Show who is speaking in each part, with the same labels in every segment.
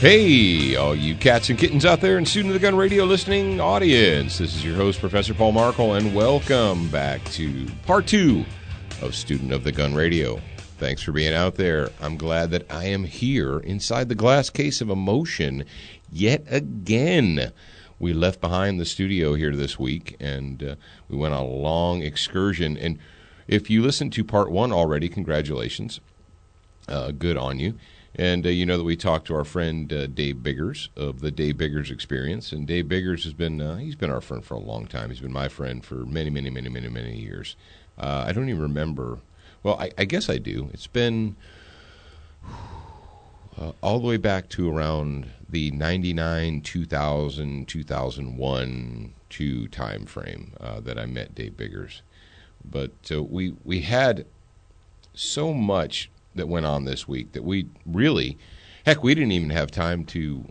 Speaker 1: Hey, all you cats and kittens out there in Student of the Gun Radio listening audience. This is your host, Professor Paul Markle, and welcome back to part 2 of Student of the Gun Radio. Thanks for being out there. I'm glad that I am here inside the glass case of emotion yet again. We left behind the studio here this week, and we went on a long excursion. And if you listened to part 1 already, congratulations. Good on you. And you know that we talked to our friend Dave Biggers of the Dave Biggers Experience. And Dave Biggers has been he's been our friend for a long time. He's been my friend for many years. I don't even remember. Well, I guess I do. It's been all the way back to around the 99, 2000, 2001 time frame that I met Dave Biggers. But we had so much that went on this week that we really, we didn't even have time to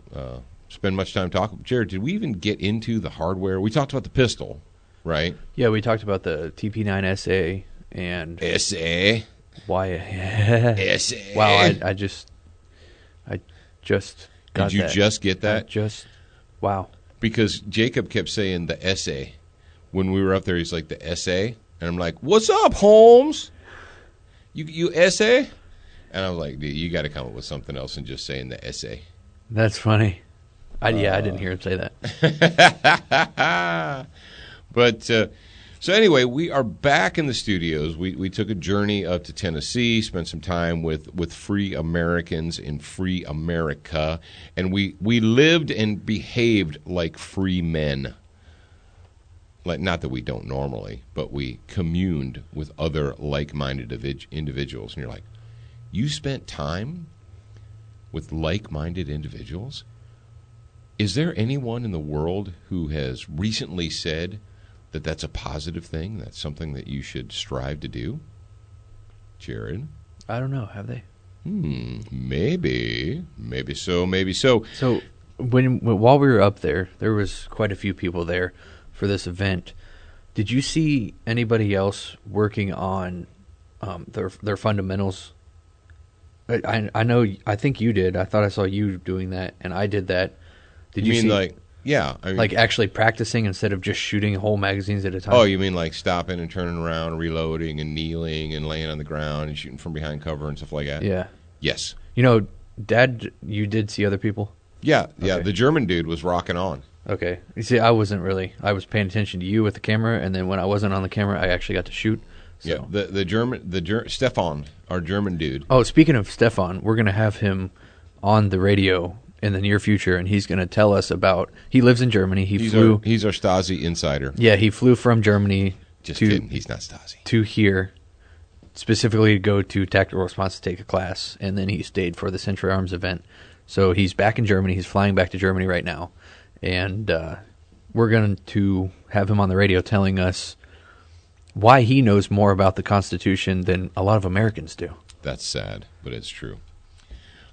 Speaker 1: spend much time talking. Jared, did we even get into the hardware? We talked about the pistol, right?
Speaker 2: Yeah, we talked about the TP9SA and
Speaker 1: SA.
Speaker 2: Why?
Speaker 1: SA.
Speaker 2: Wow, I just got
Speaker 1: Did you
Speaker 2: that.
Speaker 1: just get that?
Speaker 2: Wow. Because
Speaker 1: Jacob kept saying the SA. When we were up there, he's like, the SA? And I'm like, what's up, Holmes? You SA? And I was like, dude, you got to come up with something else than just saying the SA.
Speaker 2: That's funny. I didn't hear him say that.
Speaker 1: But so anyway, we are back in the studios. We took a journey up to Tennessee, spent some time with free Americans in free America, and we lived and behaved like free men. Like, not that we don't normally, but we communed with other like-minded individuals. And you're like, you spent time with like-minded individuals? Is there anyone in the world who has recently said that that's a positive thing? That's something that you should strive to do? Jared?
Speaker 2: I don't know. Have they?
Speaker 1: Maybe. Maybe so, maybe so.
Speaker 2: So while we were up there was quite a few people there for this event. Did you see anybody else working on their fundamentals? I know. I think you did. I thought I saw you doing that, and I did that. Did you
Speaker 1: mean
Speaker 2: see,
Speaker 1: like? Yeah, I mean,
Speaker 2: like actually practicing instead of just shooting whole magazines at a time?
Speaker 1: Oh, you mean like stopping and turning around, reloading and kneeling and laying on the ground and shooting from behind cover and stuff like that?
Speaker 2: Yeah.
Speaker 1: Yes.
Speaker 2: You know, Dad, you did see other people?
Speaker 1: Yeah.
Speaker 2: Okay.
Speaker 1: The German dude was rocking on.
Speaker 2: Okay. You see, I wasn't really. I was paying attention to you with the camera, and then when I wasn't on the camera, I actually got to shoot. So.
Speaker 1: Yeah. The German Stefan, our German dude.
Speaker 2: Oh, speaking of Stefan, we're going to have him on the radio in the near future, and he's going to tell us about. He lives in Germany. He's our
Speaker 1: Stasi insider.
Speaker 2: Yeah, he flew from Germany.
Speaker 1: Just kidding. He's not Stasi.
Speaker 2: To here, specifically to go to Tactical Response to take a class, and then he stayed for the Century Arms event. So he's back in Germany. He's flying back to Germany right now, and we're going to have him on the radio telling us why he knows more about the Constitution than a lot of Americans do.
Speaker 1: That's sad, but it's true.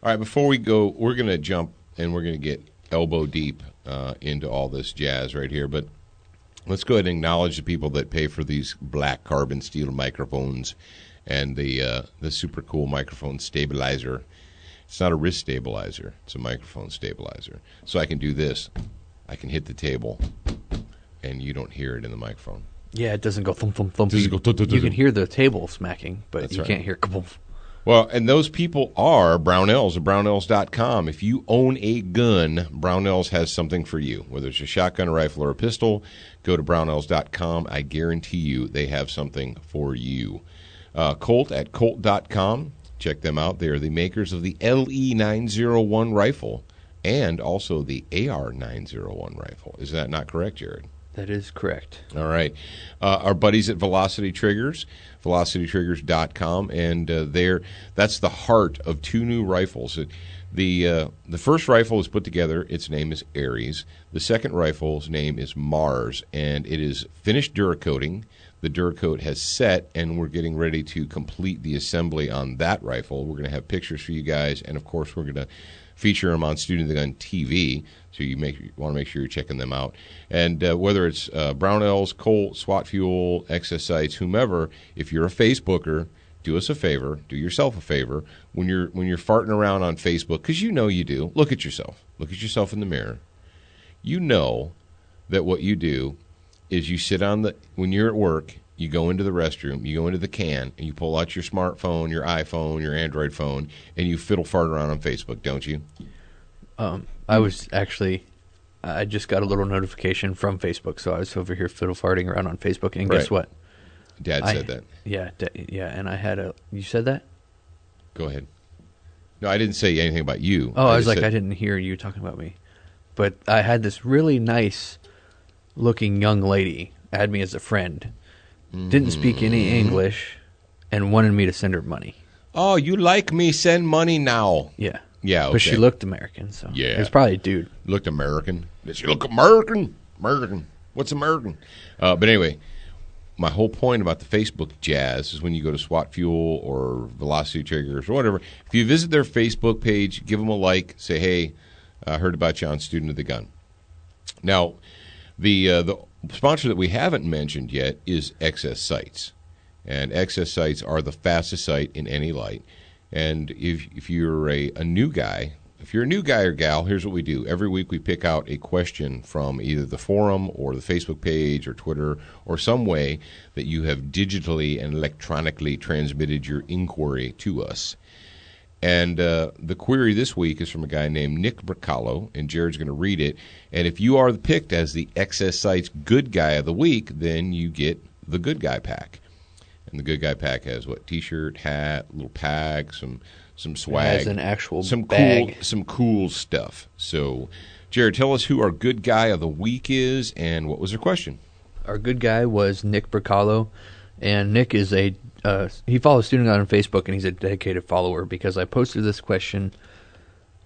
Speaker 1: All right, before we go, we're going to jump and we're going to get elbow deep into all this jazz right here. But let's go ahead and acknowledge the people that pay for these black carbon steel microphones and the super cool microphone stabilizer. It's not a wrist stabilizer. It's a microphone stabilizer. So I can do this. I can hit the table, and you don't hear it in the microphone.
Speaker 2: Yeah, it doesn't go thump, thump, thump.
Speaker 1: You
Speaker 2: can hear the table smacking, but
Speaker 1: That's
Speaker 2: you
Speaker 1: right.
Speaker 2: can't hear kaboom.
Speaker 1: Well, and those people are Brownells at Brownells.com. If you own a gun, Brownells has something for you. Whether it's a shotgun, a rifle, or a pistol, go to Brownells.com. I guarantee you they have something for you. Colt at Colt.com. Check them out. They are the makers of the LE901 rifle and also the AR901 rifle. Is that not correct, Jared?
Speaker 2: That is correct.
Speaker 1: All right. Our buddies at Velocity Triggers, velocitytriggers.com, and that's the heart of two new rifles. The first rifle is put together. Its name is Ares. The second rifle's name is Mars, and it is finished Duracoating. The Duracoat has set, and we're getting ready to complete the assembly on that rifle. We're going to have pictures for you guys, and, of course, we're going to feature them on Student of the Gun TV, so you want to make sure you're checking them out. And whether it's Brownells, Colt, SWAT Fuel, XS Sights, whomever, if you're a Facebooker, do us a favor, do yourself a favor, when you're farting around on Facebook, because you know you do, look at yourself. Look at yourself in the mirror. You know that what you do is you sit when you're at work, you go into the restroom, you go into the can, and you pull out your smartphone, your iPhone, your Android phone, and you fiddle fart around on Facebook, don't you?
Speaker 2: I just got a little notification from Facebook, so I was over here fiddle farting around on Facebook, and
Speaker 1: Right.
Speaker 2: guess what?
Speaker 1: Dad said that.
Speaker 2: Yeah, and I had you said that?
Speaker 1: Go ahead. No, I didn't say anything about you.
Speaker 2: Oh, I was
Speaker 1: just
Speaker 2: like,
Speaker 1: said-
Speaker 2: I didn't hear you talking about me. But I had this really nice looking young lady add me as a friend. Didn't speak any English and wanted me to send her money.
Speaker 1: Oh, you like me? Send money now.
Speaker 2: Yeah.
Speaker 1: Yeah, okay.
Speaker 2: But she looked American, so
Speaker 1: Yeah.
Speaker 2: it was probably a dude.
Speaker 1: Looked American. Did she look American? American. What's American? But anyway, my whole point about the Facebook jazz is when you go to SWAT Fuel or Velocity Triggers or whatever, if you visit their Facebook page, give them a like, say, hey, I heard about you on Student of the Gun. Now, the sponsor that we haven't mentioned yet is Excess Sites. And Excess Sites are the fastest site in any light. And if you're a new guy, if you're a new guy or gal, here's what we do. Every week we pick out a question from either the forum or the Facebook page or Twitter or some way that you have digitally and electronically transmitted your inquiry to us. And the query this week is from a guy named Nick Bracalo, and Jared's going to read it. And if you are picked as the Excess Sites Good Guy of the Week, then you get the Good Guy Pack. And the Good Guy Pack has what? T-shirt, hat, little pack, some swag,
Speaker 2: Has an actual
Speaker 1: some
Speaker 2: bag.
Speaker 1: some cool stuff. So, Jared, tell us who our Good Guy of the Week is, and what was their question?
Speaker 2: Our good guy was Nick Bracalo, and Nick is he follows Student Gun on Facebook, and he's a dedicated follower because I posted this question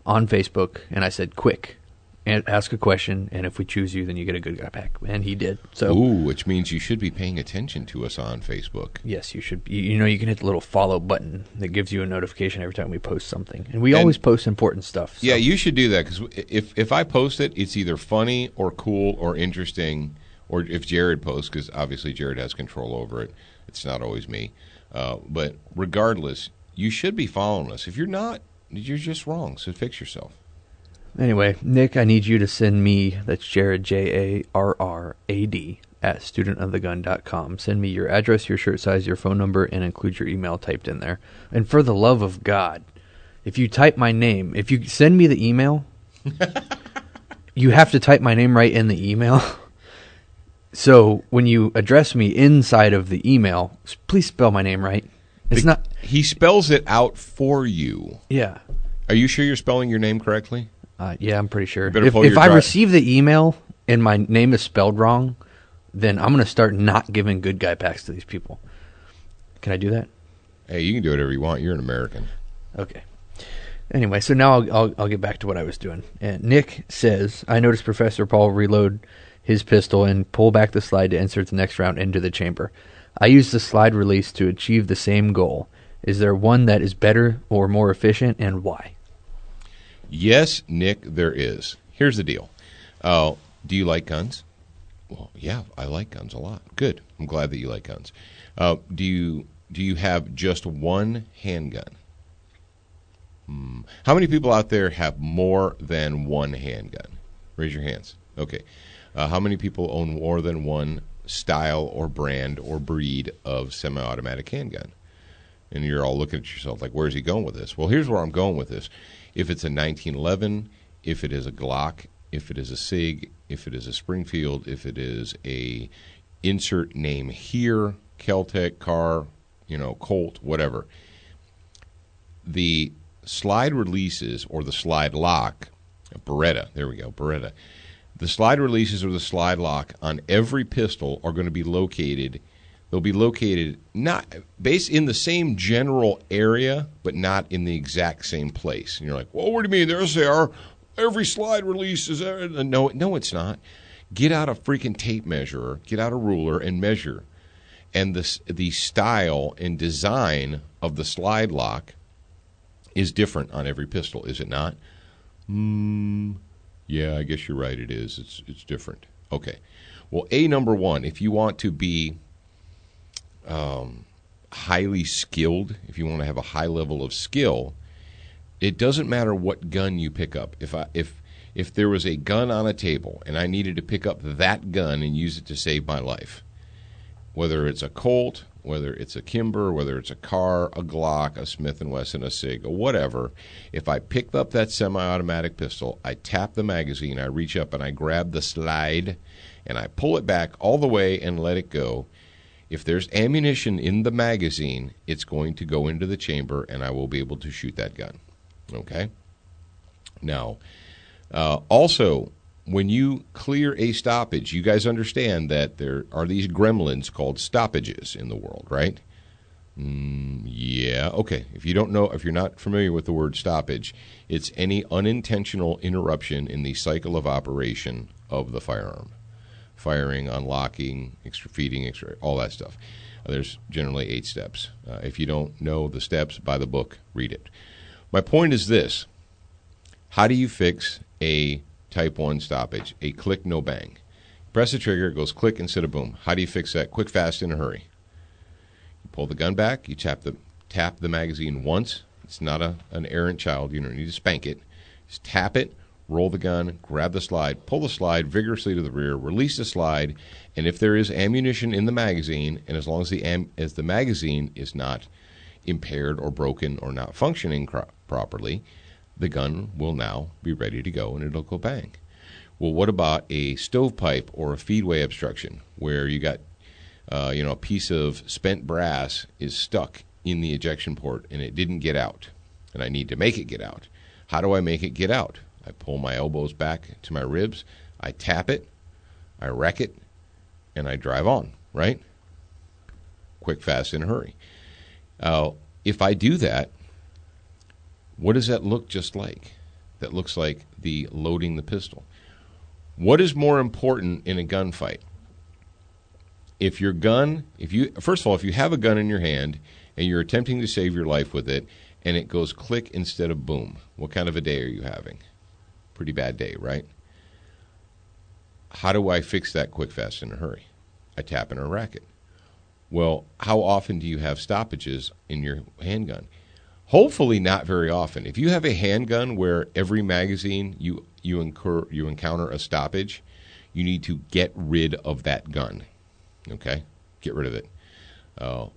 Speaker 2: on Facebook, and I said, quick, and ask a question, and if we choose you, then you get a Good Guy Pack. And he did. So,
Speaker 1: Ooh, which means you should be paying attention to us on Facebook.
Speaker 2: yes, you should. You can hit the little follow button that gives you a notification every time we post something. And we always post important stuff. So.
Speaker 1: Yeah, you should do that, because if I post it, it's either funny or cool or interesting, or if Jared posts, because obviously Jared has control over it. It's not always me. But regardless, you should be following us. If you're not, you're just wrong, so fix yourself.
Speaker 2: Anyway, Nick, I need you to send me, that's Jared, Jarrad, at studentofthegun.com. Send me your address, your shirt size, your phone number, and include your email typed in there. And for the love of God, if you type my name, if you send me the email, you have to type my name right in the email. So when you address me inside of the email, please spell my name right. It's not.
Speaker 1: He spells it out for you.
Speaker 2: Yeah.
Speaker 1: Are you sure you're spelling your name correctly?
Speaker 2: Yeah, I'm pretty sure.
Speaker 1: better pull
Speaker 2: If
Speaker 1: your
Speaker 2: I
Speaker 1: dri-
Speaker 2: receive the email and my name is spelled wrong, then I'm going to start not giving Good Guy Packs to these people. Can I do that?
Speaker 1: Hey, you can do whatever you want. You're an American.
Speaker 2: Okay. Anyway, so now I'll get back to what I was doing. And Nick says, I noticed Professor Paul reload his pistol and pull back the slide to insert the next round into the chamber. I use the slide release to achieve the same goal. Is there one that is better or more efficient, and why?
Speaker 1: Yes, Nick, there is. Here's the deal. Do you like guns? Well, yeah, I like guns a lot. Good. I'm glad that you like guns. Do you have just one handgun? How many people out there have more than one handgun? Raise your hands. Okay. How many people own more than one style or brand or breed of semi-automatic handgun? And you're all looking at yourself like, where's he going with this? Well, here's where I'm going with this. If it's a 1911, if it is a Glock, if it is a SIG, if it is a Springfield, if it is a insert name here, Kel-Tec, Car, Colt, whatever, the slide releases or the slide lock, Beretta, there we go, Beretta. The slide releases or the slide lock on every pistol are going to be located. They'll be located not based in the same general area, but not in the exact same place. And you're like, well, what do you mean? There they are. Every slide release is there. No, it's not. Get out a freaking tape measure, get out a ruler, and measure. And the style and design of the slide lock is different on every pistol, is it not? Yeah, I guess you're right. It is. It's different. Okay. Well, number one, if you want to be, highly skilled, if you want to have a high level of skill, it doesn't matter what gun you pick up. If there was a gun on a table and I needed to pick up that gun and use it to save my life, whether it's a Colt, whether it's a Kimber, whether it's a Car, a Glock, a Smith & Wesson, a SIG, or whatever, if I picked up that semi-automatic pistol, I tap the magazine, I reach up and I grab the slide, and I pull it back all the way and let it go. If there's ammunition in the magazine, it's going to go into the chamber, and I will be able to shoot that gun. Okay? Now, also, when you clear a stoppage, you guys understand that there are these gremlins called stoppages in the world, right? Yeah. Okay. If you don't know, if you're not familiar with the word stoppage, it's any unintentional interruption in the cycle of operation of the firearm. Firing, unlocking, feeding, all that stuff. There's generally 8 steps. If you don't know the steps, buy the book, read it. My point is this. How do you fix a Type 1 stoppage, a click, no bang? Press the trigger, it goes click instead of boom. How do you fix that? Quick, fast, in a hurry. You pull the gun back, you tap the magazine once. It's not an errant child. You don't need to spank it. Just tap it, roll the gun, grab the slide, pull the slide vigorously to the rear, release the slide, and if there is ammunition in the magazine, and as long as the magazine is not impaired or broken or not functioning properly, the gun will now be ready to go, and it'll go bang. Well, what about a stovepipe or a feedway obstruction where you got a piece of spent brass is stuck in the ejection port and it didn't get out, and I need to make it get out? How do I make it get out? I pull my elbows back to my ribs, I tap it, I wreck it, and I drive on, right? Quick, fast, in a hurry. If I do that, what does that look just like? That looks like the loading the pistol. What is more important in a gunfight? First of all, if you have a gun in your hand and you're attempting to save your life with it and it goes click instead of boom, what kind of a day are you having? Pretty bad day, right? How do I fix that quick, fast, in a hurry? I tap in a racket. Well, how often do you have stoppages in your handgun? Hopefully not very often. If you have a handgun where every magazine you encounter a stoppage, you need to get rid of that gun. Okay? Get rid of it.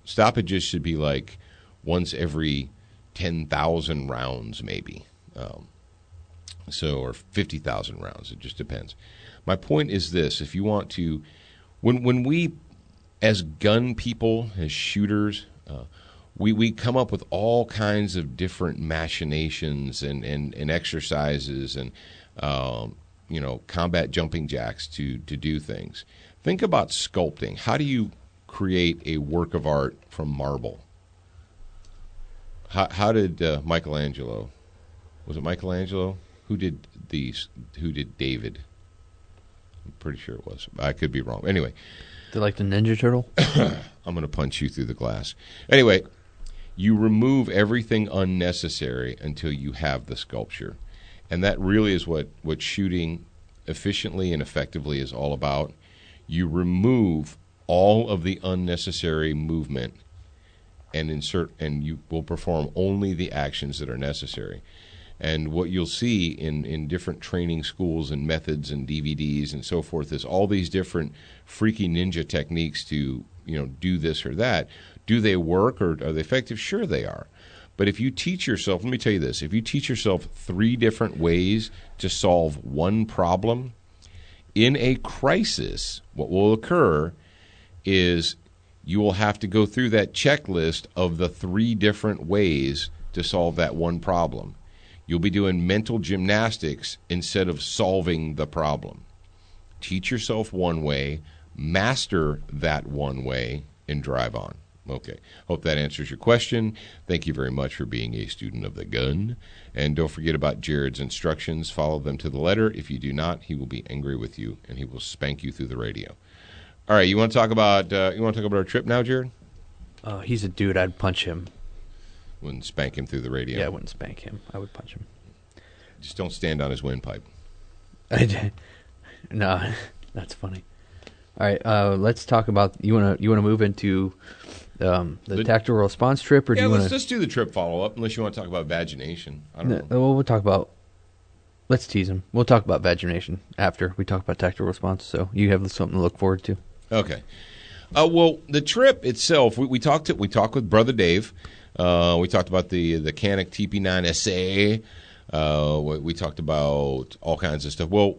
Speaker 1: Stoppages should be like once every 10,000 rounds maybe. Or 50,000 rounds. It just depends. My point is this. If you want to, when we, as gun people, as shooters, we come up with all kinds of different machinations and exercises and combat jumping jacks to do things. Think about sculpting. How do you create a work of art from marble? How did Michelangelo? Was it Michelangelo? Who did David? I'm pretty sure it was. I could be wrong. Anyway.
Speaker 2: They're like the Ninja Turtle?
Speaker 1: I'm going to punch you through the glass. Anyway, you remove everything unnecessary until you have the sculpture. And that really is what shooting efficiently and effectively is all about. You remove all of the unnecessary movement and you will perform only the actions that are necessary. And what you'll see in different training schools and methods and DVDs and so forth is all these different freaky ninja techniques to, do this or that. Do they work or are they effective? Sure they are. But if you teach yourself, let me tell you this, if you teach yourself 3 different ways to solve one problem, in a crisis, what will occur is you will have to go through that checklist of the 3 different ways to solve that one problem. You'll be doing mental gymnastics instead of solving the problem. Teach yourself one way, master that one way, and drive on. Okay. Hope that answers your question. Thank you very much for being a student of the gun. And don't forget about Jared's instructions. Follow them to the letter. If you do not, he will be angry with you, and he will spank you through the radio. All right. You want to talk about our trip now, Jared?
Speaker 2: He's a dude. I'd punch him.
Speaker 1: Wouldn't spank him through the radio.
Speaker 2: Yeah, I wouldn't spank him. I would punch him.
Speaker 1: Just don't stand on his windpipe.
Speaker 2: No, that's funny. All right, let's talk about you want to move into the tactical response trip, or do
Speaker 1: Yeah,
Speaker 2: you want
Speaker 1: let's
Speaker 2: to?
Speaker 1: just do the trip follow-up, unless you want to talk about vagination. I don't know.
Speaker 2: Well, we'll talk about. Let's tease him. We'll talk about vagination after we talk about tactical response. So you have something to look forward to.
Speaker 1: Okay. Well, the trip itself, we talked with Brother Dave. We talked about the Canik TP9SA. We talked about all kinds of stuff. Well,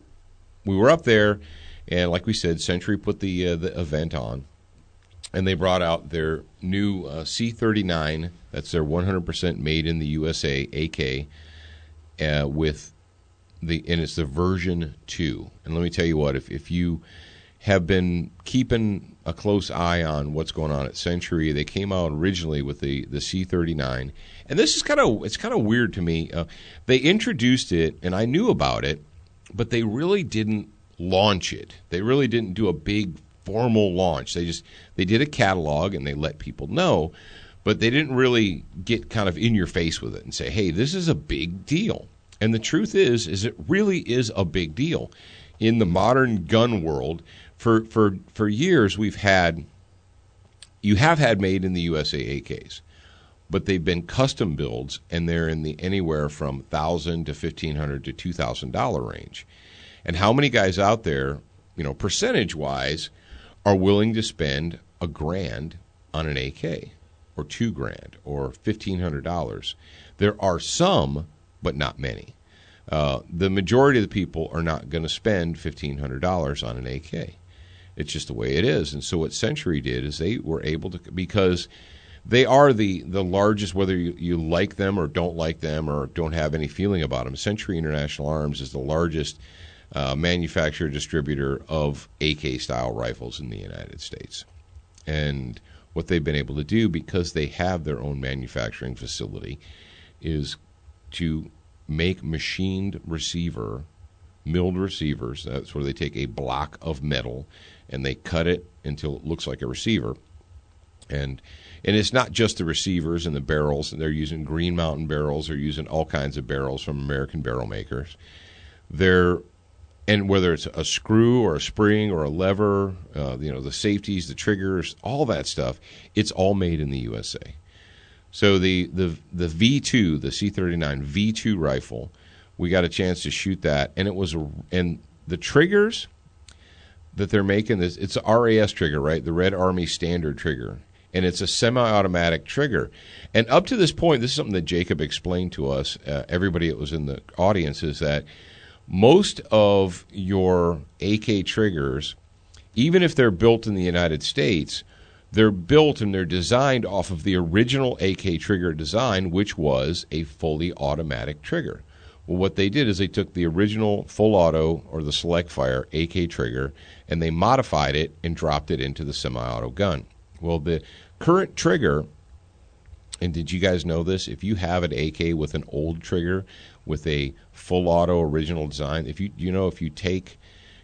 Speaker 1: we were up there, and like we said, Century put the event on, and they brought out their new C39. That's their 100% made in the USA AK with and it's the version 2. And let me tell you what, if you have been keeping a close eye on what's going on at Century, they came out originally with the C39, and this is kind of weird to me. They introduced it, and I knew about it, but they really didn't launch it. They really didn't do a big formal launch. They did a catalog and they let people know, but they didn't really get kind of in your face with it and say, "Hey, this is a big deal." And the truth is it really is a big deal. In the modern gun world, for years you have had made in the USA AKs, but they've been custom builds, and they're in the anywhere from $1,000 to $1,500 to $2,000 range. And how many guys out there, percentage wise, are willing to spend $1,000 on an AK, or $2,000, or $1,500? There are some, but not many. The majority of the people are not going to spend $1,500 on an AK. It's just the way it is. And so what Century did is they were able to, because they are the largest, whether you like them or don't like them or don't have any feeling about them, Century International Arms is the largest manufacturer distributor of AK-style rifles in the United States. And what they've been able to do, because they have their own manufacturing facility, is to make machined milled receivers. That's where they take a block of metal and they cut it until it looks like a receiver. And it's not just the receivers and the barrels. They're using Green Mountain barrels. They're using all kinds of barrels from American barrel makers. And whether it's a screw or a spring or a lever, the safeties, the triggers, all that stuff, it's all made in the USA. So the V2, the C39 V2 rifle, we got a chance to shoot that, and the triggers that they're making, it's a RAS trigger, right? The Red Army Standard trigger, and it's a semi-automatic trigger. And up to this point, this is something that Jacob explained to us, everybody that was in the audience, is that most of your AK triggers, even if they're built in the United States, they're built and they're designed off of the original AK trigger design, which was a fully automatic trigger. Well, what they did is they took the original full auto or the select fire AK trigger and they modified it and dropped it into the semi-auto gun. Well, the current trigger, and did you guys know this? If you have an AK with an old trigger with a full auto original design, if you take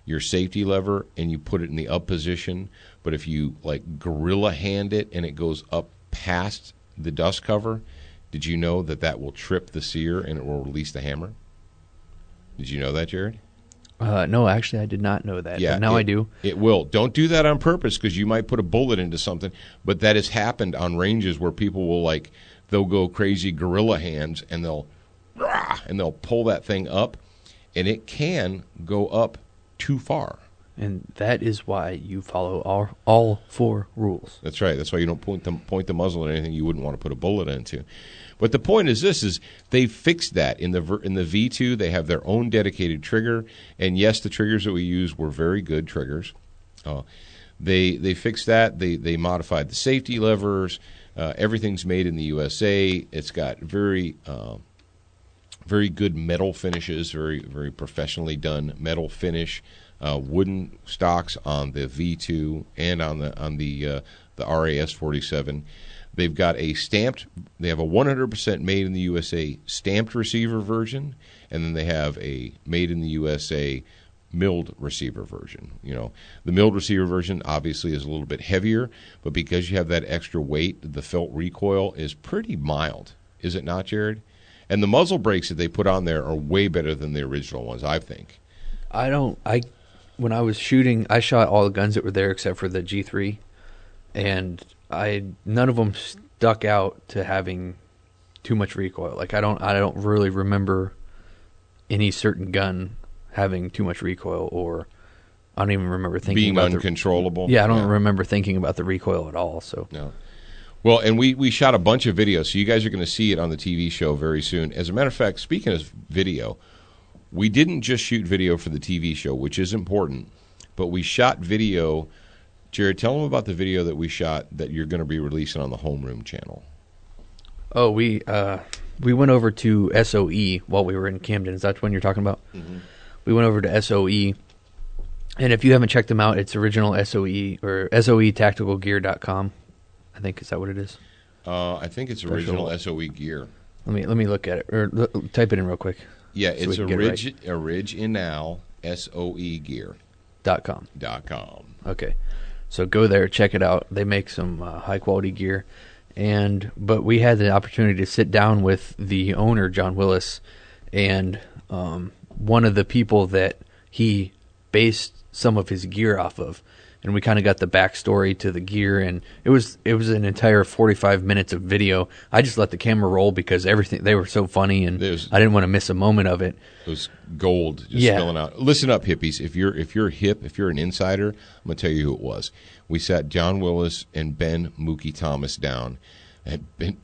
Speaker 1: your safety lever and you put it in the up position, but if you like gorilla hand it and it goes up past the dust cover, did you know that will trip the sear and it will release the hammer? Did you know that, Jared?
Speaker 2: No, actually, I did not know that.
Speaker 1: Yeah,
Speaker 2: but now I do.
Speaker 1: It will. Don't do that on purpose because you might put a bullet into something. But that has happened on ranges where people will they'll go crazy gorilla hands and they'll pull that thing up, and it can go up too far.
Speaker 2: And that is why you follow all 4 rules.
Speaker 1: That's right. That's why you don't point the muzzle at anything you wouldn't want to put a bullet into. But the point is this: is they fixed that in the V2. They have their own dedicated trigger, and yes, the triggers that we use were very good triggers. They fixed that. They modified the safety levers. Everything's made in the USA. It's got very good metal finishes, very very professionally done metal finish. Wooden stocks on the V2 and on the RAS 47. They've got they have a 100% made in the USA stamped receiver version, and then they have a made in the USA milled receiver version. The milled receiver version obviously is a little bit heavier, but because you have that extra weight, the felt recoil is pretty mild. Is it not, Jared? And the muzzle brakes that they put on there are way better than the original ones, I think.
Speaker 2: when I was shooting, I shot all the guns that were there except for the G3, and none of them stuck out to having too much recoil. Like I don't really remember any certain gun having too much recoil, or I don't even remember thinking
Speaker 1: being
Speaker 2: about
Speaker 1: uncontrollable.
Speaker 2: I don't remember thinking about the recoil at all. So
Speaker 1: no. Well, and we shot a bunch of videos, so you guys are going to see it on the TV show very soon. As a matter of fact, speaking of video, we didn't just shoot video for the TV show, which is important, but we shot video. Jared, tell them about the video that we shot that you're going to be releasing on the Homeroom channel.
Speaker 2: Oh, we went over to SOE while we were in Camden. Is that when you're talking about? Mm-hmm. We went over to SOE, and if you haven't checked them out, it's original SOE or SOEtacticalgear.com. I think, is that what it is?
Speaker 1: I think it's original SOE gear.
Speaker 2: Let me look at it, or type it in real quick.
Speaker 1: Yeah, so it's original SOE gear.com.
Speaker 2: Okay, so go there, check it out. They make some high quality gear, but we had the opportunity to sit down with the owner, John Willis, and one of the people that he based some of his gear off of. And we kind of got the backstory to the gear, and it was an entire 45 minutes of video. I just let the camera roll because they were so funny, and I didn't want to miss a moment of it.
Speaker 1: It was gold just spilling out. Listen up, hippies. If you're hip, if you're an insider, I'm gonna tell you who it was. We sat John Willis and Ben Mookie Thomas down, and Ben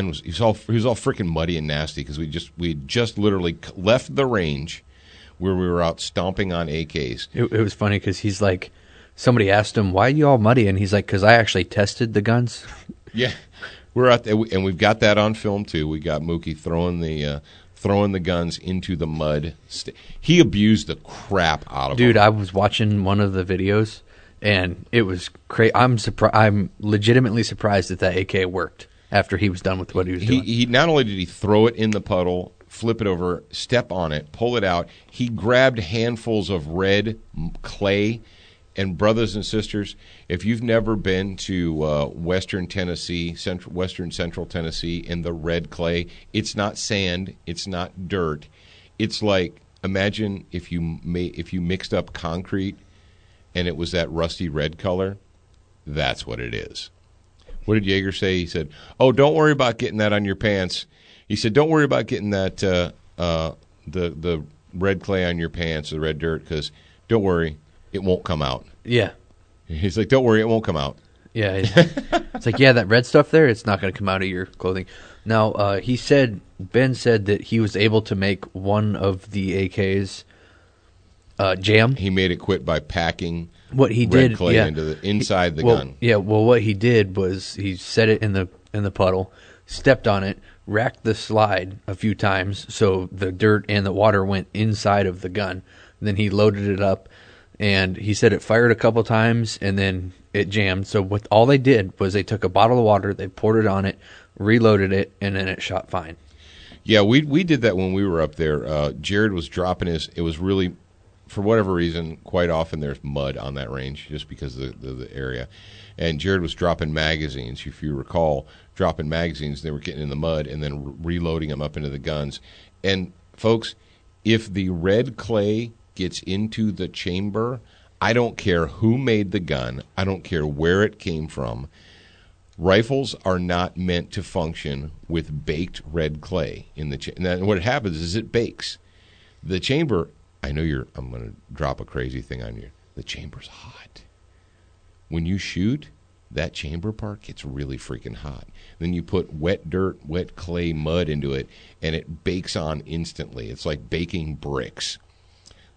Speaker 1: was all freaking muddy and nasty because we had just literally left the range where we were out stomping on AKs.
Speaker 2: It was funny because he's like. Somebody asked him, "Why are you all muddy?" And he's like, "Because I actually tested the guns."
Speaker 1: Yeah, we're out there, and we've got that on film too. We got Mookie throwing the guns into the mud. He abused the crap out of them.
Speaker 2: Dude, I was watching one of the videos, and it was crazy. I'm legitimately surprised that AK worked after he was done with what he was doing.
Speaker 1: He not only did he throw it in the puddle, flip it over, step on it, pull it out. He grabbed handfuls of red clay. And brothers and sisters, if you've never been to Western Tennessee, Western Central Tennessee, in the red clay, it's not sand, it's not dirt. It's like, imagine if you mixed up concrete and it was that rusty red color. That's what it is. What did Yeager say? He said, "Oh, don't worry about getting that on your pants." He said, "Don't worry about getting that the red clay on your pants, the red dirt, because don't worry. It won't come out."
Speaker 2: Yeah.
Speaker 1: He's like, "Don't worry, it won't come out."
Speaker 2: Yeah. It's like, yeah, that red stuff there, it's not going to come out of your clothing. Now, Ben said that he was able to make one of the AKs jam.
Speaker 1: He made it quit by packing
Speaker 2: what he
Speaker 1: red
Speaker 2: did,
Speaker 1: clay
Speaker 2: yeah.
Speaker 1: into inside the gun.
Speaker 2: Yeah, well, what he did was he set it in the puddle, stepped on it, racked the slide a few times so the dirt and the water went inside of the gun. Then he loaded it up. And he said it fired a couple times, and then it jammed. So all they did was they took a bottle of water, they poured it on it, reloaded it, and then it shot fine.
Speaker 1: Yeah, we did that when we were up there. Jared was dropping it was really, for whatever reason, quite often there's mud on that range just because of the area. And Jared was dropping magazines, if you recall, they were getting in the mud and then reloading them up into the guns. And, folks, if the red clay gets into the chamber, I don't care who made the gun. I don't care where it came from. Rifles are not meant to function with baked red clay in the chamber. And what happens is it bakes. The chamber, I'm going to drop a crazy thing on you. The chamber's hot. When you shoot, that chamber part gets really freaking hot. Then you put wet dirt, wet clay, mud into it, and it bakes on instantly. It's like baking bricks.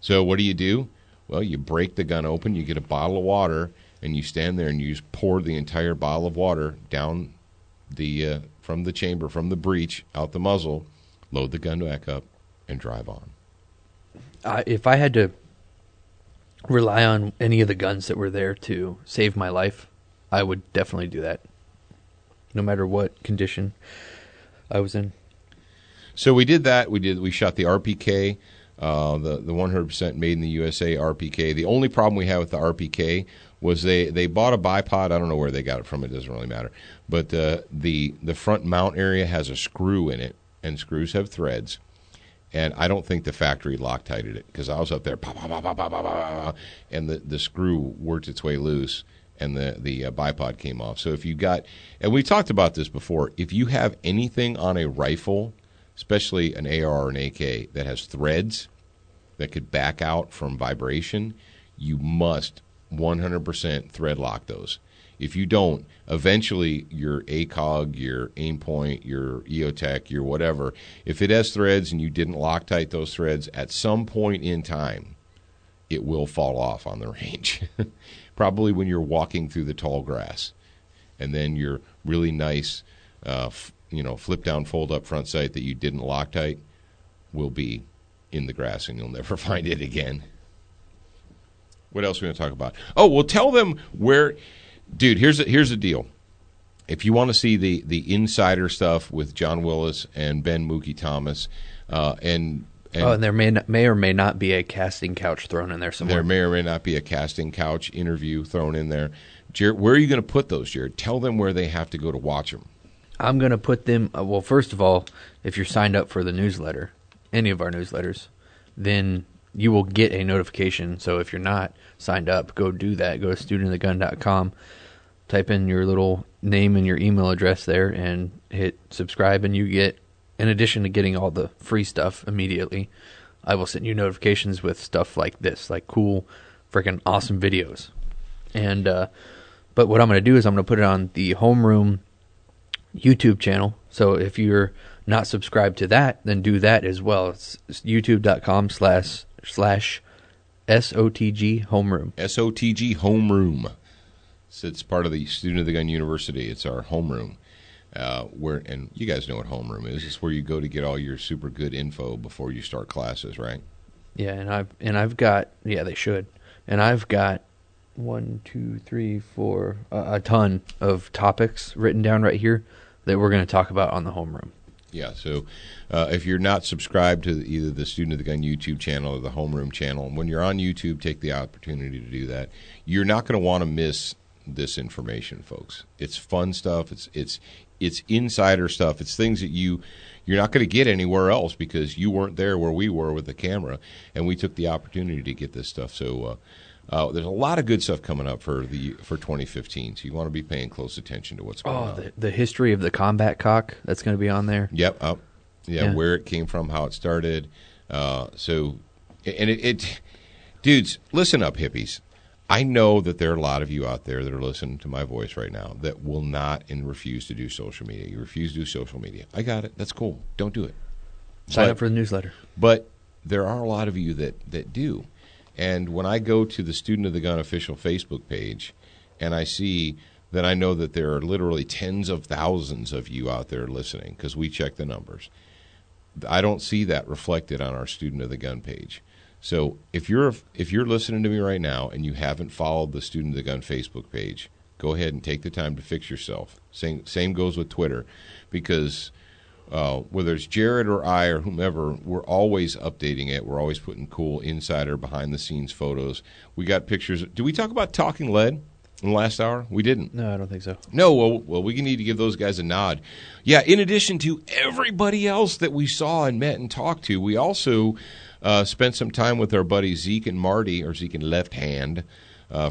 Speaker 1: So what do? Well, you break the gun open, you get a bottle of water, and you stand there and you just pour the entire bottle of water down from the chamber, from the breech, out the muzzle, load the gun back up, and drive on.
Speaker 2: If I had to rely on any of the guns that were there to save my life, I would definitely do that, no matter what condition I was in.
Speaker 1: So we did that. We shot the RPK. The 100% made in the USA RPK. The only problem we had with the RPK was they bought a bipod. I don't know where they got it from. It doesn't really matter. But the front mount area has a screw in it, and screws have threads. And I don't think the factory Loctited it because I was up there, pop, pop, pop, pop, pop, pop, pop, and the screw worked its way loose, and the bipod came off. So if you got, and we talked about this before, if you have anything on a rifle, especially an AR or an AK that has threads that could back out from vibration, you must 100% thread lock those. If you don't, eventually your ACOG, your Aimpoint, your EOTech, your whatever, if it has threads and you didn't Loctite those threads, at some point in time, it will fall off on the range. Probably when you're walking through the tall grass. And then your really nice, flip down, fold up front sight that you didn't Loctite will be in the grass and you'll never find it again. What else are we going to talk about? Oh, well, tell them where... Dude, here's the deal. If you want to see the insider stuff with John Willis and Ben Mookie Thomas, and
Speaker 2: there may or may not be a casting couch thrown in there somewhere.
Speaker 1: There may or may not be a casting couch interview thrown in there. Jared, where are you going to put those, Jared? Tell them where they have to go to watch them.
Speaker 2: I'm going to put them, well, first of all, if you're signed up for the newsletter, any of our newsletters, then you will get a notification. So if you're not signed up, go do that. Go to studentofthegun.com. Type in your little name and your email address there and hit subscribe, and you get, in addition to getting all the free stuff immediately, I will send you notifications with stuff like this, like cool, freaking awesome videos. And but what I'm going to do is I'm going to put it on the Homeroom YouTube channel. So if you're not subscribed to that, then do that as well. It's youtube.com/SOTG Homeroom.
Speaker 1: SOTG Homeroom. So it's part of the Student of the Gun University. It's our homeroom. And you guys know what homeroom is. It's where you go to get all your super good info before you start classes, right?
Speaker 2: Yeah, and I've got, yeah, they should. And I've got 1, 2, 3, 4, a ton of topics written down right here that we're going to talk about on the homeroom.
Speaker 1: Yeah, so if you're not subscribed to either the Student of the Gun YouTube channel or the homeroom channel, when you're on YouTube, take the opportunity to do that. You're not going to want to miss this information, folks. It's fun stuff. It's insider stuff. It's things that you're not going to get anywhere else because you weren't there where we were with the camera, and we took the opportunity to get this stuff. So there's a lot of good stuff coming up for 2015. So you want to be paying close attention to what's going on.
Speaker 2: The history of the combat cock, that's going to be on there.
Speaker 1: Yep. Yeah, where it came from, how it started. Dudes, listen up, hippies. I know that there are a lot of you out there that are listening to my voice right now that will not and refuse to do social media. You refuse to do social media. I got it. That's cool. Don't do it.
Speaker 2: Sign up for the newsletter.
Speaker 1: But there are a lot of you that do. And when I go to the Student of the Gun official Facebook page and I see that, I know that there are literally tens of thousands of you out there listening because we check the numbers. I don't see that reflected on our Student of the Gun page. So if you're listening to me right now and you haven't followed the Student of the Gun Facebook page, go ahead and take the time to fix yourself. Same goes with Twitter, because whether it's Jared or I or whomever, we're always updating it. We're always putting cool insider behind-the-scenes photos. We got pictures. Did we talk about Talking Lead in the last hour? We didn't.
Speaker 2: No, I don't think so.
Speaker 1: No, well, we need to give those guys a nod. Yeah, in addition to everybody else that we saw and met and talked to, we also spent some time with our buddies Zeke and Marty, or Zeke and Left Hand,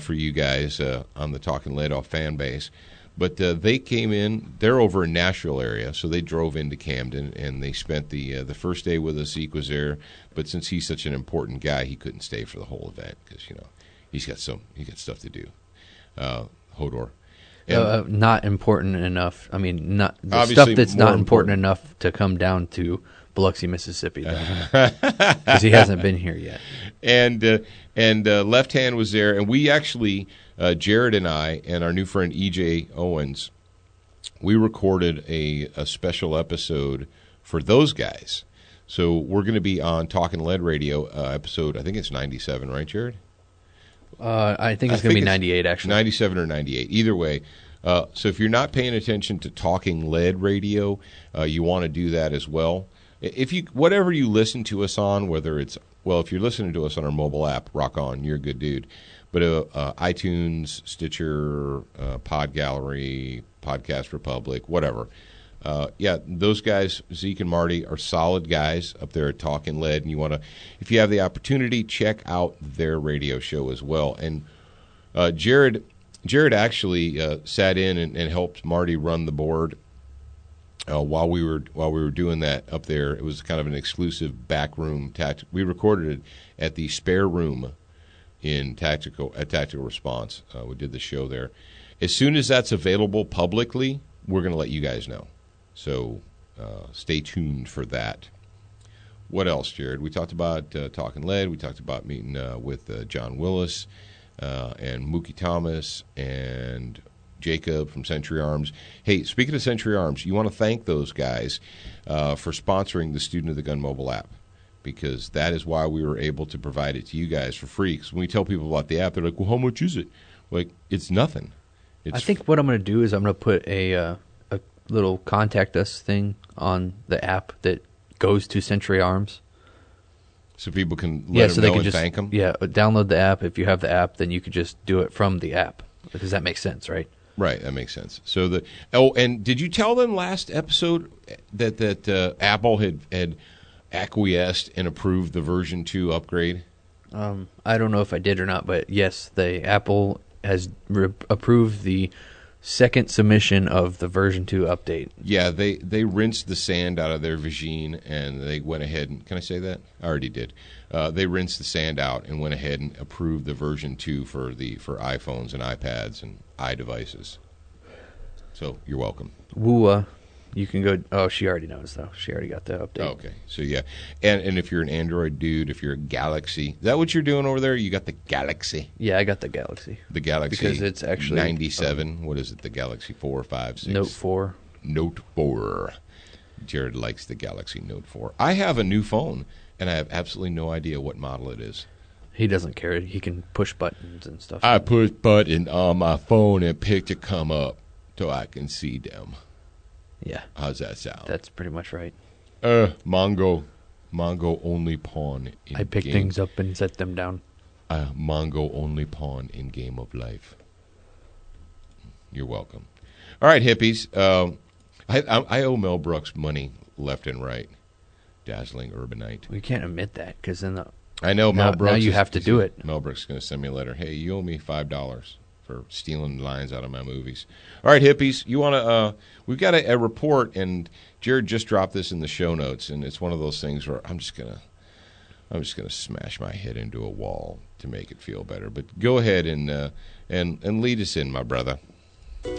Speaker 1: for you guys on the Talking Lead Off fan base. But they came in. They're over in Nashville area, so they drove into Camden, and they spent the first day with us. Zeke was there, but since he's such an important guy, he couldn't stay for the whole event because he's got stuff to do. Hodor.
Speaker 2: Not important enough. I mean, not the stuff that's not important enough to come down to Biloxi, Mississippi, because he hasn't been here yet.
Speaker 1: And Left Hand was there, and we actually, Jared and I and our new friend E.J. Owens, we recorded a special episode for those guys. So we're going to be on Talking Lead Radio episode, I think it's 97, right, Jared?
Speaker 2: I think it's going to be 98, actually.
Speaker 1: 97 or 98. Either way. So if you're not paying attention to Talking Lead Radio, you want to do that as well. Whatever you listen to us on, whether it's, well, if you're listening to us on our mobile app, rock on, you're a good dude. But iTunes, Stitcher, Pod Gallery, Podcast Republic, whatever. yeah, those guys, Zeke and Marty, are solid guys up there at Talkin' Lead, and if you have the opportunity, check out their radio show as well. And Jared actually sat in and helped Marty run the board while we were doing that up there. It was kind of an exclusive backroom tactic. We recorded it at the spare room in Tactical Response. We did the show there. As soon as that's available publicly, we're going to let you guys know. So stay tuned for that. What else, Jared? We talked about Talkin' Lead. We talked about meeting with John Willis and Mookie Thomas and Jacob from Century Arms. Hey, speaking of Century Arms, you want to thank those guys for sponsoring the Student of the Gun mobile app, because that is why we were able to provide it to you guys for free. Because when we tell people about the app, they're like, well, how much is it? Like, it's nothing.
Speaker 2: I think what I'm going to do is I'm going to put a little contact us thing on the app that goes to Century Arms.
Speaker 1: So people can let them know and thank them?
Speaker 2: Yeah, download the app. If you have the app, then you could just do it from the app. Does that make sense, right?
Speaker 1: Right, that makes sense. So and did you tell them last episode that Apple had acquiesced and approved the version 2 upgrade?
Speaker 2: I don't know if I did or not, but yes, Apple has approved the second submission of the version 2 update.
Speaker 1: Yeah, they rinsed the sand out of their Vigine, and they went ahead and, can I say that? I already did. They rinsed the sand out and went ahead and approved the version 2 for iPhones and iPads and iDevices. So you're welcome.
Speaker 2: Woo, you can go. Oh, she already knows though. She already got the update.
Speaker 1: Oh, okay, so yeah, and if you're an Android dude, if you're a Galaxy, is that what you're doing over there? You got the Galaxy.
Speaker 2: Yeah, I got the Galaxy.
Speaker 1: The Galaxy
Speaker 2: because it's actually
Speaker 1: 97. What is it? The Galaxy 4, 5, 6.
Speaker 2: Note 4.
Speaker 1: Note 4. Jared likes the Galaxy Note 4. I have a new phone, and I have absolutely no idea what model it is.
Speaker 2: He doesn't care. He can push buttons and stuff.
Speaker 1: I push button on my phone and picture come up so I can see them.
Speaker 2: Yeah.
Speaker 1: How's that sound?
Speaker 2: That's pretty much right.
Speaker 1: Mongo only pawn in
Speaker 2: I pick things up and set them down.
Speaker 1: Mongo only pawn in game of life. You're welcome. All right, hippies. I owe Mel Brooks money left and right. Dazzling urbanite.
Speaker 2: We can't admit that because then
Speaker 1: I know Mel Brooks.
Speaker 2: Now you have to do it.
Speaker 1: Mel Brooks is going to send me a letter. Hey, you owe me $5 for stealing lines out of my movies. All right, hippies. You want to? We've got a report, and Jared just dropped this in the show notes, and it's one of those things where I'm just gonna smash my head into a wall to make it feel better. But go ahead and lead us in, my brother.
Speaker 3: Tiptoe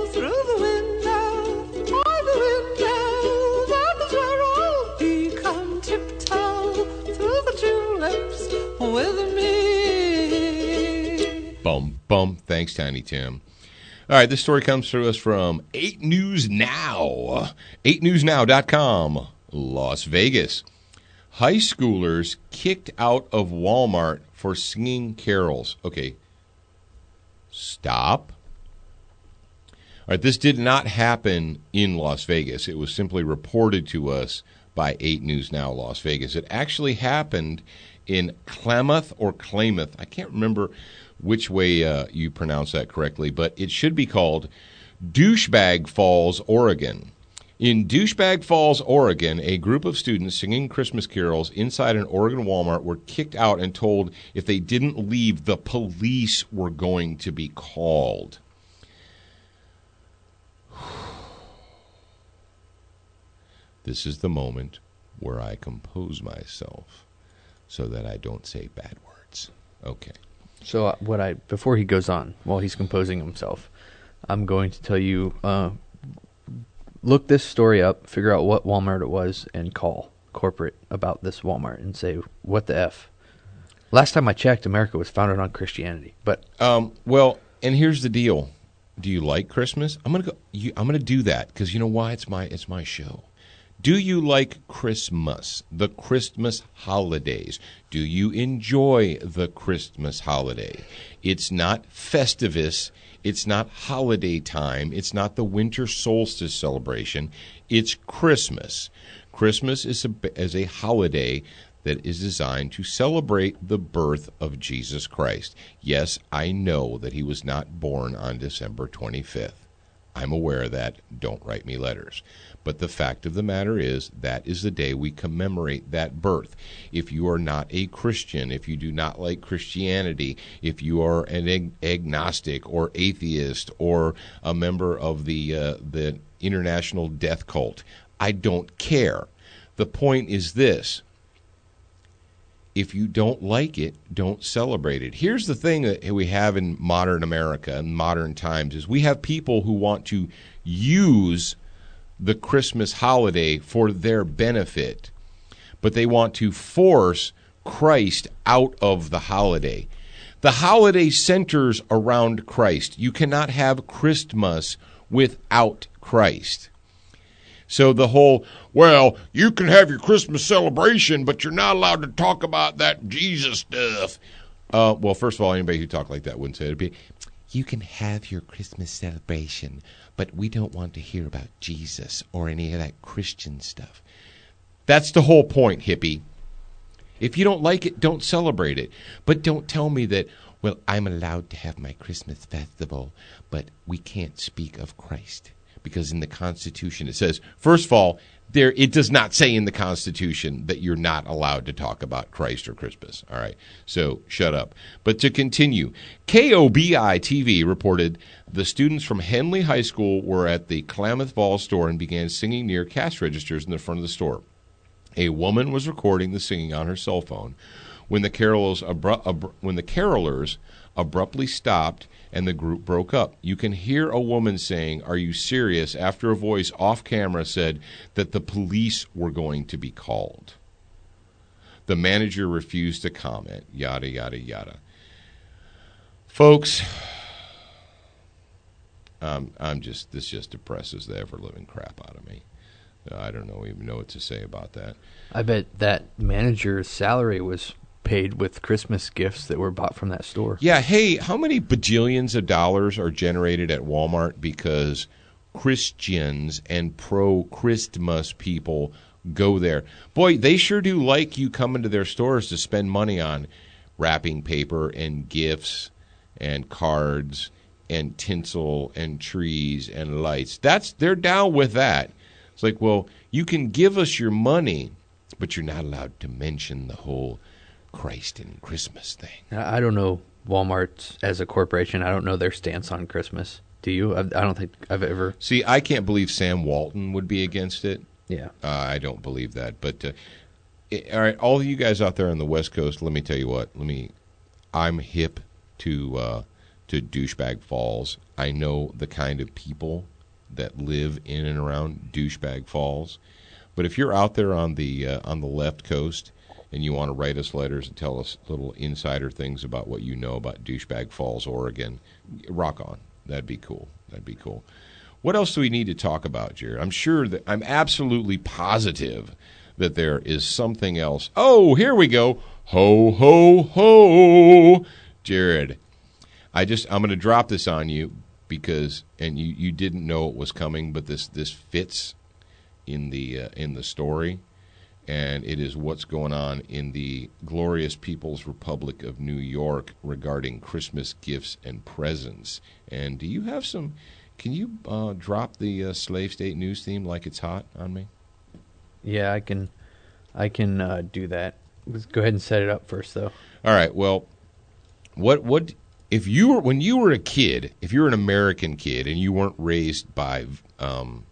Speaker 3: through the window, by the window, that is where I'll be. Come tiptoe through the tulips with me.
Speaker 1: Bum, bum. Thanks, Tiny Tim. All right, this story comes to us from 8 News Now. 8newsnow.com, Las Vegas. High schoolers kicked out of Walmart for singing carols. Okay, stop. All right, this did not happen in Las Vegas. It was simply reported to us by 8 News Now Las Vegas. It actually happened in Klamath or Klamath. I can't remember which way you pronounce that correctly, but it should be called Douchebag Falls, Oregon. In Douchebag Falls, Oregon, a group of students singing Christmas carols inside an Oregon Walmart were kicked out and told if they didn't leave, the police were going to be called. This is the moment where I compose myself so that I don't say bad words. Okay.
Speaker 2: So before he goes on, while he's composing himself, I'm going to tell you, look this story up, figure out what Walmart it was, and call corporate about this Walmart and say, what the F? Last time I checked, America was founded on Christianity. But
Speaker 1: well, and here's the deal. Do you like Christmas? I'm gonna do that because you know why? It's my show. Do you like Christmas, the Christmas holidays? Do you enjoy the Christmas holiday? It's not Festivus. It's not holiday time. It's not the winter solstice celebration. It's Christmas. Christmas is a holiday that is designed to celebrate the birth of Jesus Christ. Yes, I know that he was not born on December 25th. I'm aware of that. Don't write me letters. But the fact of the matter is that is the day we commemorate that birth. If you are not a Christian, if you do not like Christianity, if you are an agnostic or atheist or a member of the international death cult, I don't care. The point is this. If you don't like it, don't celebrate it. Here's the thing that we have in modern America and modern times is we have people who want to use the Christmas holiday for their benefit, but they want to force Christ out of the holiday. The holiday centers around Christ. You cannot have Christmas without Christ. So the whole, well, you can have your Christmas celebration, but you're not allowed to talk about that Jesus stuff. Well, first of all, anybody who talked like that wouldn't say it. It'd be, you can have your Christmas celebration, but we don't want to hear about Jesus or any of that Christian stuff. That's the whole point, hippie. If you don't like it, don't celebrate it. But don't tell me that, well, I'm allowed to have my Christmas festival, but we can't speak of Christ. Because in the Constitution it says, first of all, it does not say in the Constitution that you're not allowed to talk about Christ or Christmas. All right, so shut up. But to continue, KOBI-TV reported the students from Henley High School were at the Klamath Falls store and began singing near cash registers in the front of the store. A woman was recording the singing on her cell phone when the carolers abruptly stopped and the group broke up. You can hear a woman saying, "Are you serious?" after a voice off camera said that the police were going to be called. The manager refused to comment, yada, yada, yada. Folks, this just depresses the ever-living crap out of me. I don't even know what to say about that.
Speaker 2: I bet that manager's salary was paid with Christmas gifts that were bought from that store.
Speaker 1: Yeah, hey, how many bajillions of dollars are generated at Walmart because Christians and pro-Christmas people go there? Boy, they sure do like you coming to their stores to spend money on wrapping paper and gifts and cards and tinsel and trees and lights. They're down with that. It's like, well, you can give us your money, but you're not allowed to mention the whole Christ and Christmas thing.
Speaker 2: I don't know Walmart as a corporation. I don't know their stance on Christmas. Do you? I don't think I've ever.
Speaker 1: See, I can't believe Sam Walton would be against it.
Speaker 2: Yeah.
Speaker 1: I don't believe that. But, all right, all of you guys out there on the West Coast, let me tell you what. I'm hip to Douchebag Falls. I know the kind of people that live in and around Douchebag Falls. But if you're out there on the left coast and you want to write us letters and tell us little insider things about what you know about Douchebag Falls, Oregon, rock on. That'd be cool. What else do we need to talk about, Jared? I'm absolutely positive that there is something else. Oh, here we go. Ho, ho, ho. Jared, I'm going to drop this on you because, and you didn't know it was coming, but this fits in the story, and it is what's going on in the glorious People's Republic of New York regarding Christmas gifts and presents. And do you have some? Can you drop the Slave State News theme like it's hot on me?
Speaker 2: Yeah, I can do that. Let's go ahead and set it up first, though.
Speaker 1: All right. Well, what if when you were a kid, if you're an American kid and you weren't raised by hippie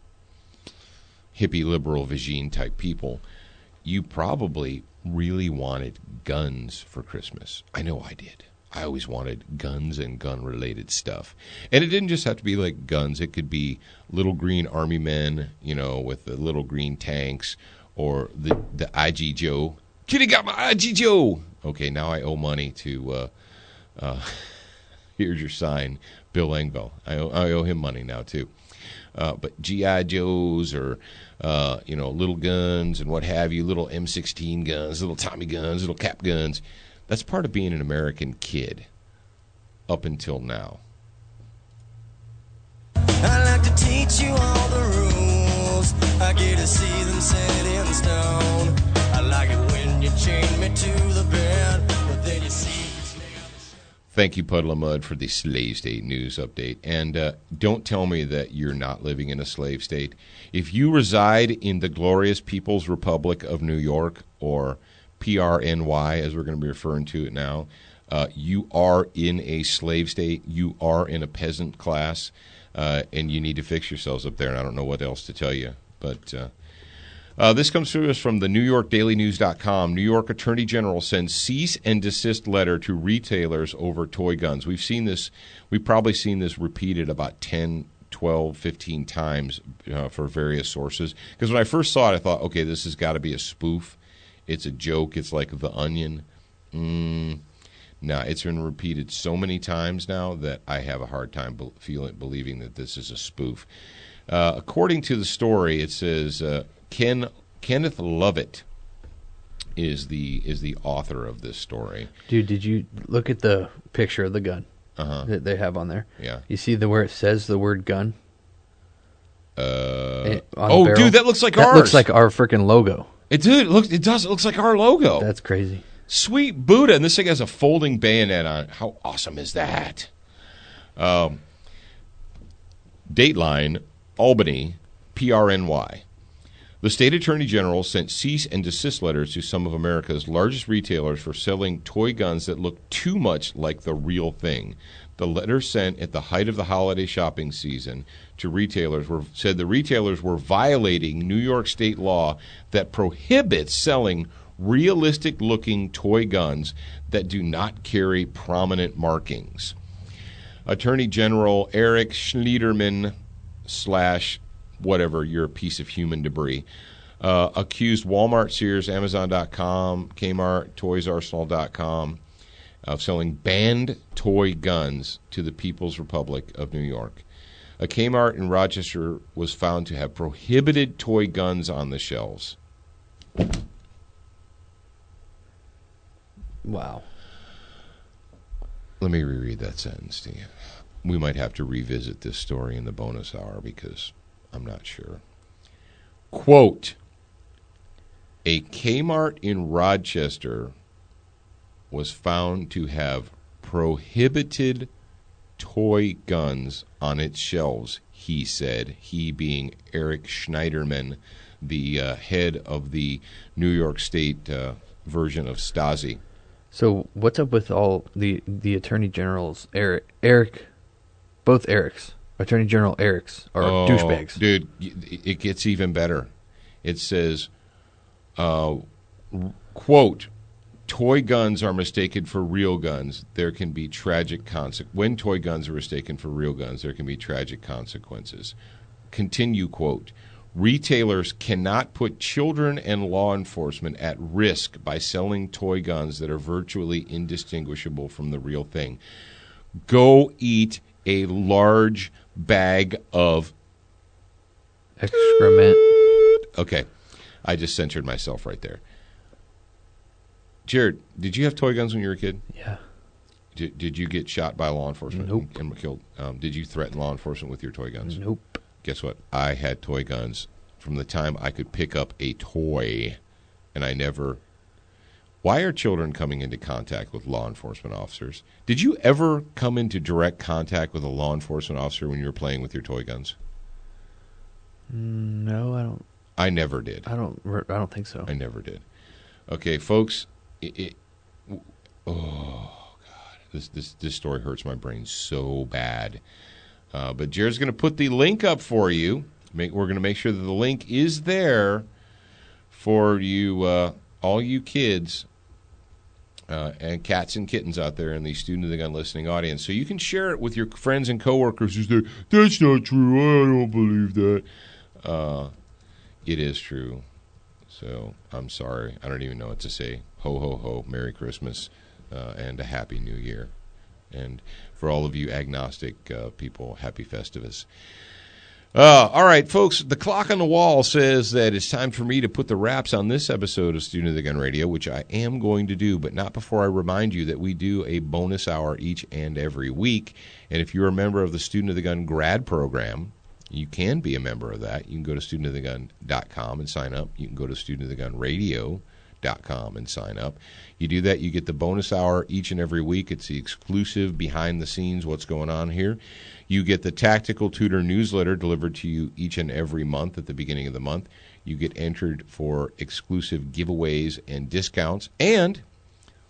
Speaker 1: liberal Vagine type people, you probably really wanted guns for Christmas. I know I did. I always wanted guns and gun-related stuff. And it didn't just have to be like guns. It could be little green army men, with the little green tanks, or the IG Joe. Kitty got my IG Joe! Okay, now I owe money to, here's your sign, Bill Engvall. I owe him money now, too. But G.I. Joes or, little guns and what have you, little M16 guns, little Tommy guns, little cap guns. That's part of being an American kid up until now.
Speaker 4: I like to teach you all the rules. I get to see them set in stone. I like it when you chain me to the bed, but then you see...
Speaker 1: Thank you, Puddle of Mud, for the Slave State News Update. And don't tell me that you're not living in a slave state. If you reside in the glorious People's Republic of New York, or PRNY, as we're going to be referring to it now, you are in a slave state. You are in a peasant class, and you need to fix yourselves up there. And I don't know what else to tell you. But this comes to us from the NewYorkDailyNews.com. New York Attorney General sends cease and desist letter to retailers over toy guns. We've seen this. We've probably seen this repeated about 10, 12, 15 times for various sources. Because when I first saw it, I thought, okay, this has got to be a spoof. It's a joke. It's like The Onion. No, it's been repeated so many times now that I have a hard time believing that this is a spoof. According to the story, it says Kenneth Lovett is the author of this story.
Speaker 2: Dude, did you look at the picture of the gun that they have on there?
Speaker 1: Yeah.
Speaker 2: You see where it says the word gun?
Speaker 1: Dude,
Speaker 2: barrel?
Speaker 1: that looks like
Speaker 2: that
Speaker 1: ours.
Speaker 2: Looks like our freaking logo.
Speaker 1: It looks like our logo.
Speaker 2: That's crazy.
Speaker 1: Sweet Buddha, and this thing has a folding bayonet on it. How awesome is that? Dateline, Albany, PRNY. The state attorney general sent cease and desist letters to some of America's largest retailers for selling toy guns that look too much like the real thing. The letter sent at the height of the holiday shopping season to retailers said the retailers were violating New York state law that prohibits selling realistic-looking toy guns that do not carry prominent markings. Attorney General Eric Schneiderman / whatever, you're a piece of human debris, accused Walmart, Sears, Amazon.com, Kmart, ToysArsenal.com of selling banned toy guns to the People's Republic of New York. A Kmart in Rochester was found to have prohibited toy guns on the shelves.
Speaker 2: Wow.
Speaker 1: Let me reread that sentence to you. We might have to revisit this story in the bonus hour because I'm not sure. Quote, a Kmart in Rochester was found to have prohibited toy guns on its shelves, he said, he being Eric Schneiderman, the head of the New York State version of Stasi.
Speaker 2: So what's up with all the attorney generals, Eric, both Erics, Attorney General Erics are douchebags.
Speaker 1: Dude, it gets even better. It says, quote, toy guns are mistaken for real guns. There can be tragic consequences. When toy guns are mistaken for real guns, there can be tragic consequences. Continue, quote, retailers cannot put children and law enforcement at risk by selling toy guns that are virtually indistinguishable from the real thing. Go eat a large bag of
Speaker 2: excrement.
Speaker 1: Okay, I just censored myself right there. Jared, did you have toy guns when you were a kid?
Speaker 2: Yeah.
Speaker 1: Did you get shot by law enforcement?
Speaker 2: Nope.
Speaker 1: And killed? Did you threaten law enforcement with your toy guns?
Speaker 2: Nope.
Speaker 1: Guess what? I had toy guns from the time I could pick up a toy, and I never... Why are children coming into contact with law enforcement officers? Did you ever come into direct contact with a law enforcement officer when you were playing with your toy guns?
Speaker 2: No, I don't.
Speaker 1: I never did.
Speaker 2: I don't think so.
Speaker 1: I never did. Okay, folks. Oh God, this story hurts my brain so bad. But Jared's going to put the link up for you. We're going to make sure that the link is there for you, all you kids and cats and kittens out there in the Student of the Gun listening audience. So you can share it with your friends and coworkers who say, that's not true, I don't believe that. It is true. So I'm sorry. I don't even know what to say. Ho, ho, ho, Merry Christmas, and a Happy New Year. And for all of you agnostic people, Happy Festivus. All right, folks, the clock on the wall says that it's time for me to put the wraps on this episode of Student of the Gun Radio, which I am going to do, but not before I remind you that we do a bonus hour each and every week. And if you're a member of the Student of the Gun grad program, you can be a member of that. You can go to studentofthegun.com and sign up. You can go to studentofthegunradio.com grad.com and sign up. You do that, you get the bonus hour each and every week. It's the exclusive behind the scenes, what's going on here. You get the Tactical Tutor newsletter delivered to you each and every month at the beginning of the month. You get entered for exclusive giveaways and discounts. And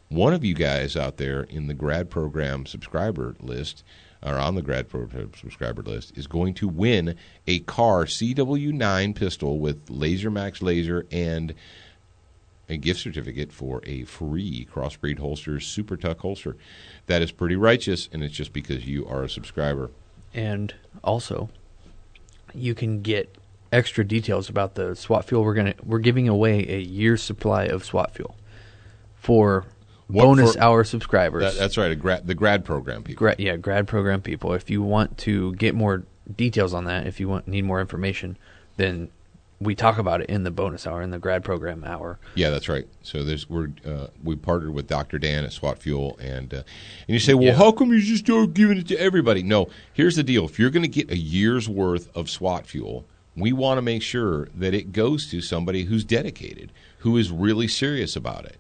Speaker 1: one of you guys out there in the grad program subscriber list, or on the grad program subscriber list, is going to win a Carr CW9 pistol with Laser Max laser and a gift certificate for a free Crossbreed Holsters Super Tuck holster. That is pretty righteous, and it's just because you are a subscriber.
Speaker 2: And also, you can get extra details about the SWAT fuel. We're giving away a year's supply of SWAT fuel for bonus hour subscribers.
Speaker 1: That's right, the grad program people.
Speaker 2: Grad program people. If you want to get more details on that, if you need more information, then we talk about it in the bonus hour, in the grad program hour.
Speaker 1: Yeah, that's right. So we partnered with Dr. Dan at SWAT Fuel, and you say, well, how come you just start giving it to everybody? No, here's the deal. If you're going to get a year's worth of SWAT Fuel, we want to make sure that it goes to somebody who's dedicated, who is really serious about it.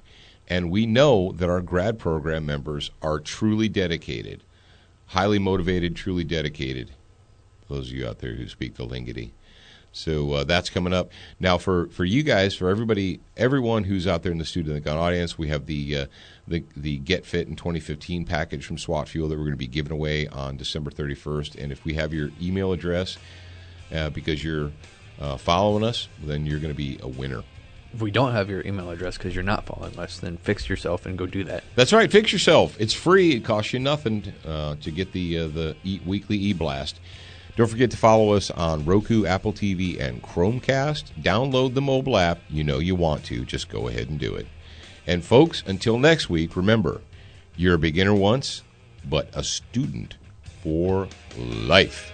Speaker 1: And we know that our grad program members are truly dedicated, highly motivated, truly dedicated. Those of you out there who speak the Lingity. So that's coming up. Now, for you guys, for everyone who's out there in the Student of the Gun audience, we have the Get Fit in 2015 package from SWAT Fuel that we're going to be giving away on December 31st. And if we have your email address, because you're following us, then you're going to be a winner.
Speaker 2: If we don't have your email address because you're not following us, then fix yourself and go do that.
Speaker 1: That's right. Fix yourself. It's free. It costs you nothing to get the weekly e-blast. Don't forget to follow us on Roku, Apple TV, and Chromecast. Download the mobile app. You know you want to. Just go ahead and do it. And, folks, until next week, remember, you're a beginner once, but a student for life.